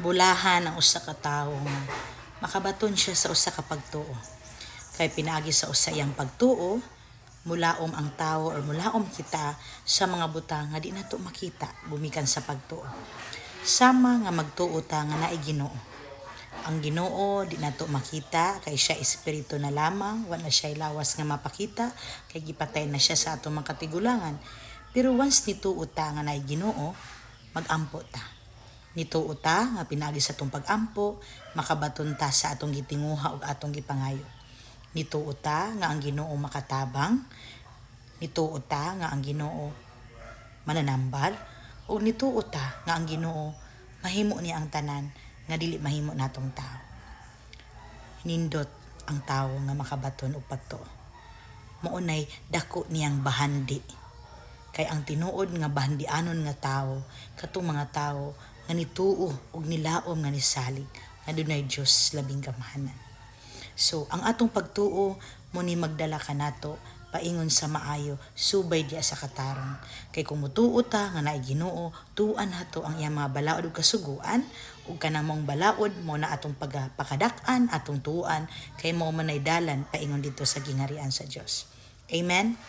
bulahan ang usa ka tawo nga makabaton siya sa usa ka pagtuo. Kay pinaagi sa usa iyang pagtuo, mulaom ang tawo or mulaom kita sa mga butang nga di nato makita gumikan sa pagtuo. Sama nga magtuo ta nga naay Ginoo. Ang Ginoo di nato makita kay siya espiritu na lamang, wala siya lawas nga mapakita kay gipatay na siya sa atong mga katigulangan. Pero once nituo ta nga naay Ginoo, magampo ta. Nituo ta nga pinaagi sa atong pagampo, makabaton ta sa atong gitinguha ug atong gipangayo. Nituo ta nga ang Ginoo makatabang, nituo ta nga ang Ginoo mananambal, ug nituo ta nga ang Ginoo mahimo niya ang tanan nga dili mahimo natong tao. Nindot ang tawo nga makabaton og pagtuo. Maunay dako niyang bahandi. Kay ang tinuod nga bahandianon nga tawo, katong mga tawo nga nituo ug nilaom nga nisalig nga dunay Dios labing gamahanan. So, ang atong pagtuo mo ni magdala kanato paingon sa maayo, subay diya sa katarong. Kay kung mutuo ta nga naay Ginoo, tuan hato ang iyang mga balaod ug kasuguan, ug kanang mong balaod mo na atong pagpakadak-an, atong tuan, kay mo manay dalan paingon dito sa gingarian sa Dios. Amen.